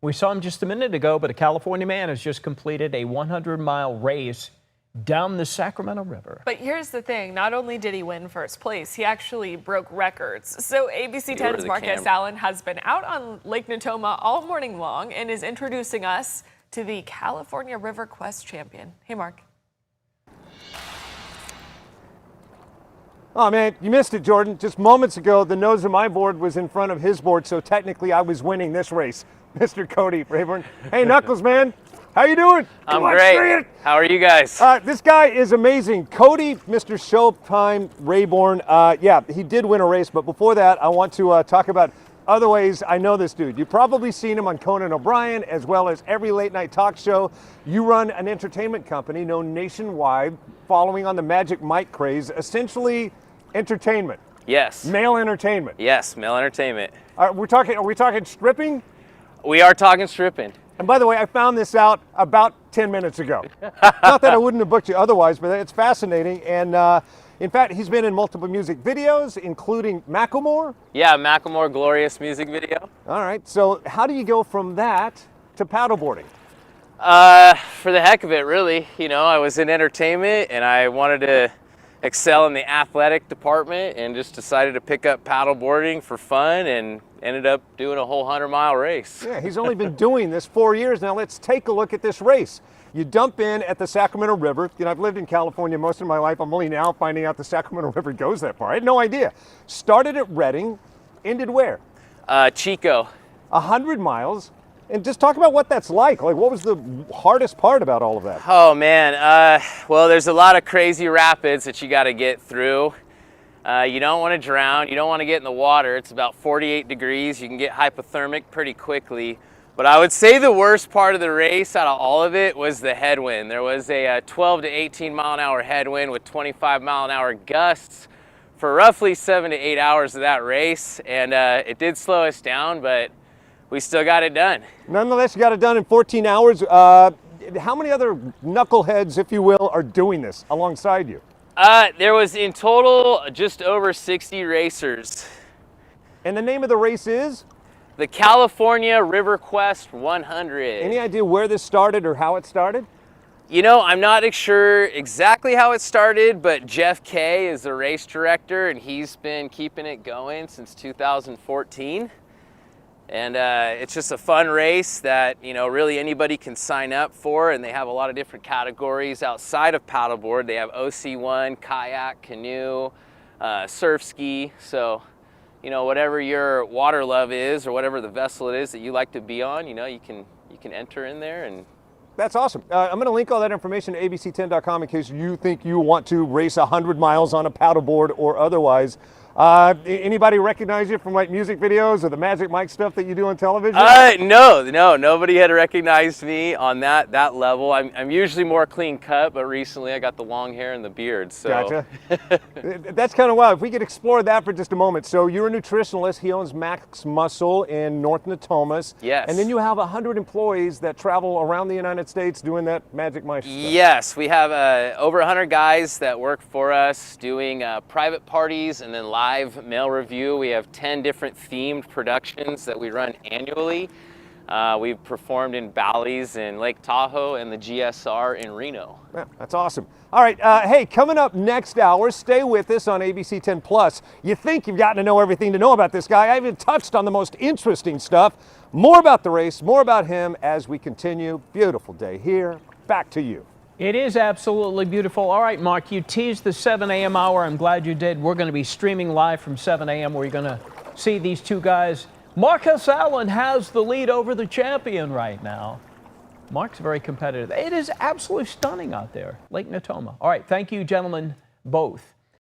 We saw him just a minute ago, but a California man has just completed a 100-mile race down the Sacramento River. But here's the thing, not only did he win first place, he actually broke records. So ABC10's Mark S has been out on Lake Natoma all morning long and is introducing us to the California River Quest champion. Hey, Mark. Oh man, you missed it, Jordan. Just moments ago, the nose of my board was in front of his board, so technically I was winning this race. Mr. Cody Rayburn. Hey, Knuckles, man. How you doing? I'm great. How are you guys? This guy is amazing. Cody, Mr. Showtime Rayburn. Yeah, he did win a race, but before that, I want to talk about other ways I know this dude. You've probably seen him on Conan O'Brien, as well as every late night talk show. You run an entertainment company known nationwide, following on the Magic Mike craze, essentially entertainment. Yes. Male entertainment. Yes, male entertainment. Are we talking stripping? We are talking stripping. And by the way, I found this out about 10 minutes ago. Not that I wouldn't have booked you otherwise, but it's fascinating. And in fact, he's been in multiple music videos, including Macklemore. Yeah, Macklemore Glorious music video. All right, so how do you go from that to paddleboarding? For the heck of it, really. You know, I was in entertainment and I wanted to excel in the athletic department and just decided to pick up paddleboarding for fun and ended up doing a whole 100-mile race. Yeah, he's only been doing this 4 years now. Let's take a look at this race. You dump in at the Sacramento River. You know, I've lived in California most of my life. I'm only now finding out the Sacramento River goes that far. I had no idea. Started at Redding, ended where? Chico. 100 miles. And just talk about what that's like. Like, what was the hardest part about all of that? Oh man, well, there's a lot of crazy rapids that you got to get through. You don't want to drown, you don't want to get in the water. It's about 48 degrees. You can get hypothermic pretty quickly. But I would say the worst part of the race out of all of it was the headwind. There was a 12 to 18 mile an hour headwind with 25 mile an hour gusts for roughly 7 to 8 hours of that race. And it did slow us down, but we still got it done. Nonetheless, you got it done in 14 hours. How many other knuckleheads, if you will, are doing this alongside you? There was in total just over 60 racers. And the name of the race is? The California River Quest 100. Any idea where this started or how it started? You know, I'm not sure exactly how it started, but Jeff Kay is the race director and he's been keeping it going since 2014. And it's just a fun race that, you know, really anybody can sign up for, and they have a lot of different categories outside of paddleboard. They have OC1, kayak, canoe, surf ski. So, you know, whatever your water love is or whatever the vessel it is that you like to be on, you know, you can enter in there. And that's awesome. I'm going to link all that information to ABC10.com in case you think you want to race 100 miles on a paddleboard or otherwise. Anybody recognize you from like music videos or the Magic Mike stuff that you do on television? No, nobody had recognized me on that level. I'm usually more clean cut, but recently I got the long hair and the beard. So. Gotcha. That's kind of wild. If we could explore that for just a moment. So you're a nutritionalist. He owns Max Muscle in North Natomas. Yes. And then you have 100 employees that travel around the United States doing that Magic Mike stuff. Yes, we have over 100 guys that work for us doing private parties and then live mail review. We have 10 different themed productions that we run annually. We've performed in Bally's in Lake Tahoe and the GSR in Reno. Yeah, that's awesome. All right, hey, coming up next hour, stay with us on ABC 10 Plus. You think you've gotten to know everything to know about this guy. I haven't touched on the most interesting stuff. More about the race, more about him as we continue. Beautiful day here. Back to you. It is absolutely beautiful. All right, Mark, you teased the 7 a.m. hour. I'm glad you did. We're going to be streaming live from 7 a.m. where you're going to see these two guys. Mark S. has the lead over the champion right now. Mark's very competitive. It is absolutely stunning out there, Lake Natoma. All right, thank you, gentlemen, both.